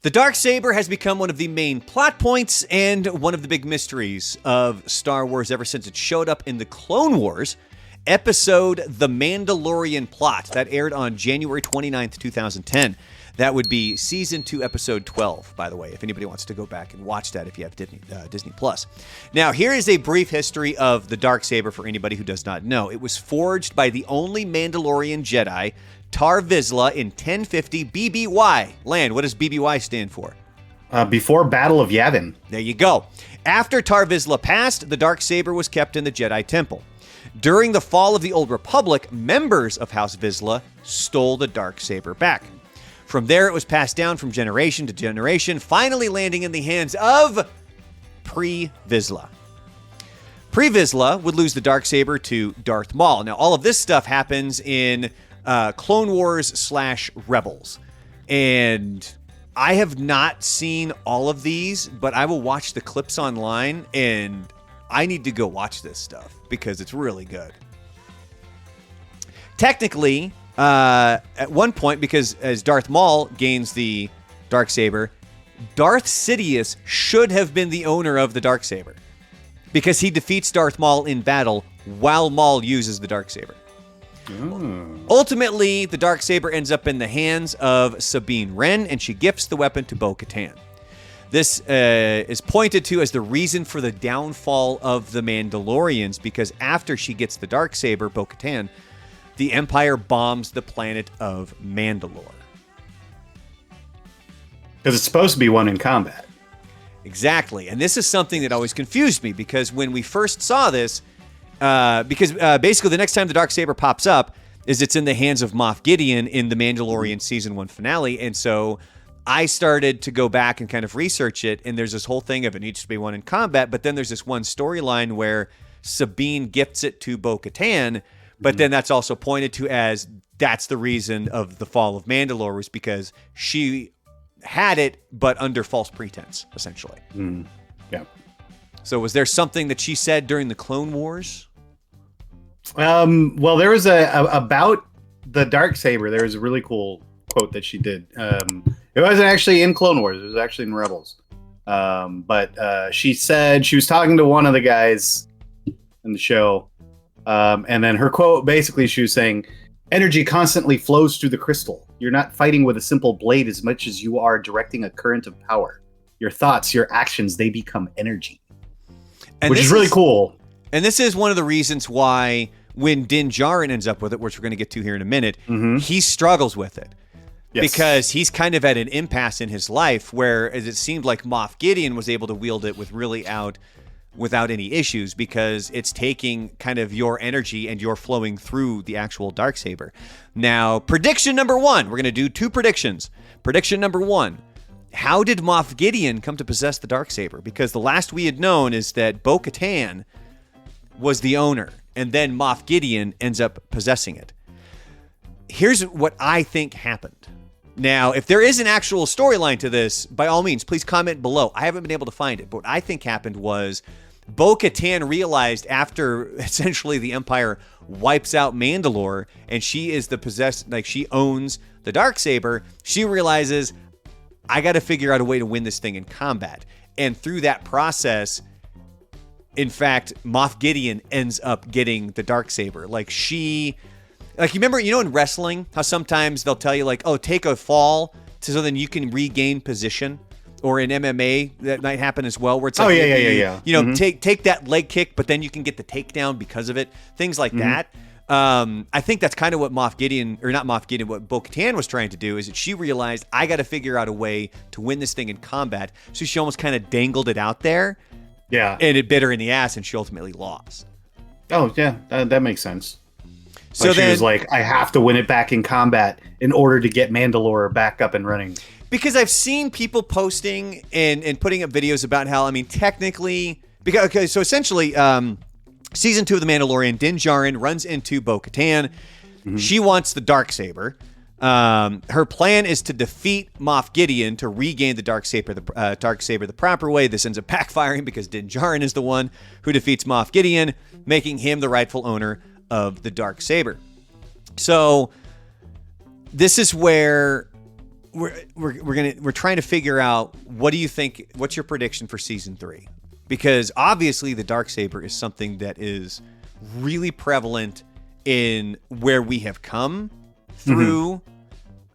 The Darksaber has become one of the main plot points and one of the big mysteries of Star Wars ever since it showed up in the Clone Wars episode The Mandalorian Plot. That aired on January 29th, 2010. That would be Season 2, Episode 12, by the way, if anybody wants to go back and watch that if you have Disney+. Now, here is a brief history of the Darksaber for anybody who does not know. It was forged by the only Mandalorian Jedi, Tarre Viszla, in 1050 BBY. Land, what does BBY stand for? Before Battle of Yavin. There you go. After Tarre Viszla passed, the Darksaber was kept in the Jedi Temple. During the fall of the Old Republic, members of House Viszla stole the Darksaber back. From there, it was passed down from generation to generation, finally landing in the hands of Pre Viszla. Pre Viszla would lose the Darksaber to Darth Maul. Now, all of this stuff happens in Clone Wars / Rebels. And I have not seen all of these, but I will watch the clips online, and I need to go watch this stuff because it's really good. Technically, at one point, because as Darth Maul gains the Darksaber, Darth Sidious should have been the owner of the Darksaber because he defeats Darth Maul in battle while Maul uses the Darksaber. Ultimately, the Darksaber ends up in the hands of Sabine Wren, and she gifts the weapon to Bo Katan. This is pointed to as the reason for the downfall of the Mandalorians, because after she gets the Darksaber, Bo Katan, the Empire bombs the planet of Mandalore. Because it's supposed to be won in combat. Exactly. And this is something that always confused me, because when we first saw this, basically the next time the Darksaber pops up is it's in the hands of Moff Gideon in the Mandalorian Season 1 finale. And so I started to go back and kind of research it, and there's this whole thing of it needs to be won in combat, but then there's this one storyline where Sabine gifts it to Bo Katan, but then that's also pointed to as that's the reason of the fall of Mandalore, was because she had it, but under false pretense, essentially. Yeah. So was there something that she said during the Clone Wars? Well, there was about the Darksaber, there was a really cool quote that she did. It wasn't actually in Clone Wars, it was actually in Rebels. But she said she was talking to one of the guys in the show, and then her quote, basically she was saying, "Energy constantly flows through the crystal. You're not fighting with a simple blade as much as you are directing a current of power. Your thoughts, your actions, they become energy." And which is really cool. And this is one of the reasons why when Din Djarin ends up with it, which we're going to get to here in a minute, he struggles with it. Yes. Because he's kind of at an impasse in his life where, as it seemed like Moff Gideon was able to wield it without any issues, because it's taking kind of your energy and you're flowing through the actual Darksaber. Now, prediction number one. We're going to do two predictions. Prediction number one. How did Moff Gideon come to possess the Darksaber? Because the last we had known is that Bo Katan was the owner, and then Moff Gideon ends up possessing it. Here's what I think happened. Now, if there is an actual storyline to this, by all means, please comment below. I haven't been able to find it, but what I think happened was Bo Katan realized after essentially the Empire wipes out Mandalore, and she is she owns the Darksaber, she realizes, I got to figure out a way to win this thing in combat. And through that process, in fact, Moff Gideon ends up getting the Darksaber. You remember, in wrestling, how sometimes they'll tell you, oh, take a fall so then you can regain position? Or in MMA, that might happen as well, where it's take that leg kick, but then you can get the takedown because of it. Things like that. I think that's kind of what what Bo Katan was trying to do, is that she realized, I got to figure out a way to win this thing in combat. So she almost kind of dangled it out there. Yeah. And it bit her in the ass, and she ultimately lost. Oh, yeah. That makes sense. So she was like, I have to win it back in combat in order to get Mandalore back up and running. Because I've seen people posting and putting up videos about how, technically, so essentially, Season 2 of The Mandalorian, Din Djarin runs into Bo Katan. She wants the Darksaber. Her plan is to defeat Moff Gideon to regain the Darksaber the proper way. This ends up backfiring because Din Djarin is the one who defeats Moff Gideon, making him the rightful owner of the Darksaber. So this is where we're trying to figure out, what do you think? What's your prediction for season 3? Because obviously the Darksaber is something that is really prevalent in where we have come through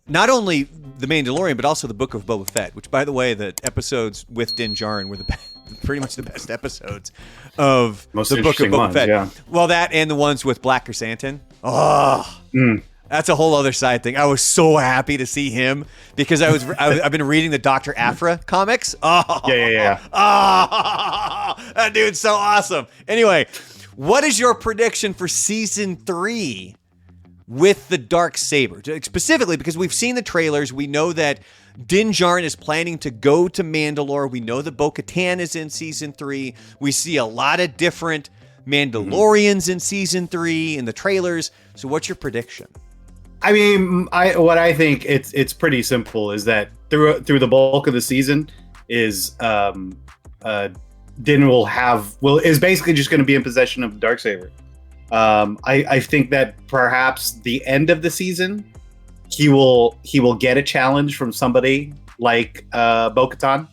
not only The Mandalorian, but also the Book of Boba Fett, which, by the way, the episodes with Din Djarin were pretty much the best episodes of Most the Book of Boba ones, Fett. yeah. Well, that and the ones with Black Chrysanthemum. Oh, that's a whole other side thing. I was so happy to see him because I've been reading the Dr. Aphra comics. Oh, Yeah. Oh, that dude's so awesome. Anyway, what is your prediction for season 3 with the Darksaber? Specifically, because we've seen the trailers, we know that Din Djarin is planning to go to Mandalore. We know that Bo Katan is in season 3. We see a lot of different Mandalorians in season 3 in the trailers. So what's your prediction? I mean, I think it's pretty simple. Is that through the bulk of the season is Din is basically just going to be in possession of the Darksaber. I think that perhaps the end of the season he will get a challenge from somebody like Bo Katan.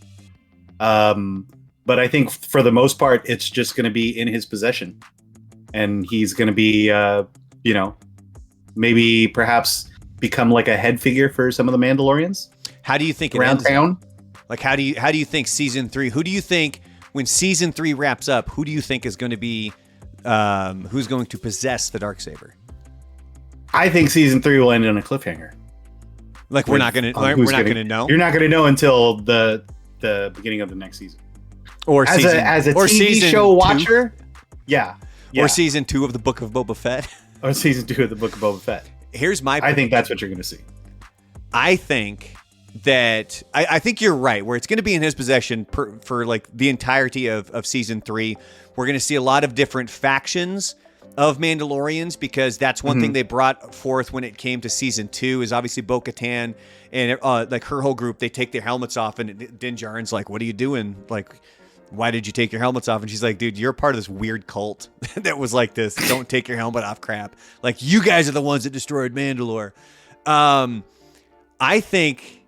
But I think for the most part it's just going to be in his possession, and he's going to be maybe perhaps become like a head figure for some of the Mandalorians. How do you think around town? Like, how do you think season 3? Who do you think when season 3 wraps up? Who do you think is going to be who's going to possess the Darksaber? I think season 3 will end on a cliffhanger. Like, we're not going to know. You're not going to know until the beginning of the next season. Or as a TV show 2? Watcher. Yeah. Or season 2 of the Book of Boba Fett. Or season 2 of the Book of Boba Fett. Here's my I think that's what you're going to see. I think that I think you're right, where it's going to be in his possession for like the entirety of season 3. We're going to see a lot of different factions of Mandalorians, because that's one thing they brought forth when it came to season 2 is obviously Bo Katan and like her whole group. They take their helmets off, and Din Djarin's like, "What are you doing? Like, why did you take your helmets off?" And she's like, "Dude, you're part of this weird cult that was like this. Don't take your helmet off crap. Like, you guys are the ones that destroyed Mandalore." I think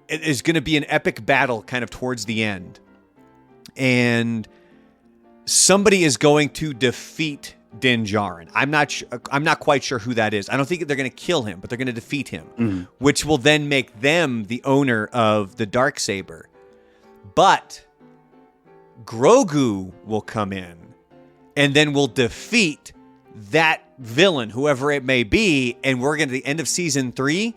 it is going to be an epic battle kind of towards the end, and somebody is going to defeat Din Djarin. I'm not quite sure who that is. I don't think they're going to kill him, but they're going to defeat him, which will then make them the owner of the Darksaber. But Grogu will come in and then will defeat that villain, whoever it may be, and we're going to, the end of season 3,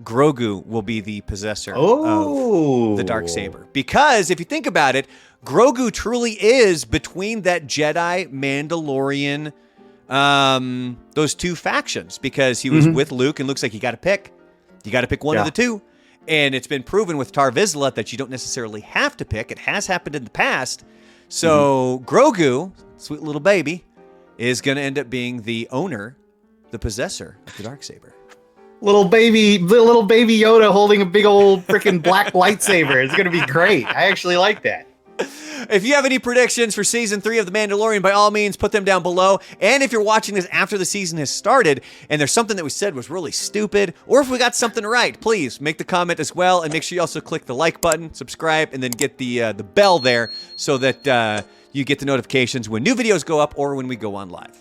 Grogu will be the possessor of the Darksaber. Because if you think about it, Grogu truly is between that Jedi Mandalorian, those two factions, because he was with Luke, and Luke's like, you got to pick one of the two. And it's been proven with Tarre Viszla that you don't necessarily have to pick. It has happened in the past. So Grogu, sweet little baby, is going to end up being the owner, the possessor of the Darksaber. Little baby Yoda holding a big old freaking black lightsaber. It's going to be great. I actually like that. If you have any predictions for season 3 of The Mandalorian, by all means, put them down below. And if you're watching this after the season has started and there's something that we said was really stupid, or if we got something right, please make the comment as well. And make sure you also click the like button, subscribe, and then get the bell there so that you get the notifications when new videos go up or when we go on live.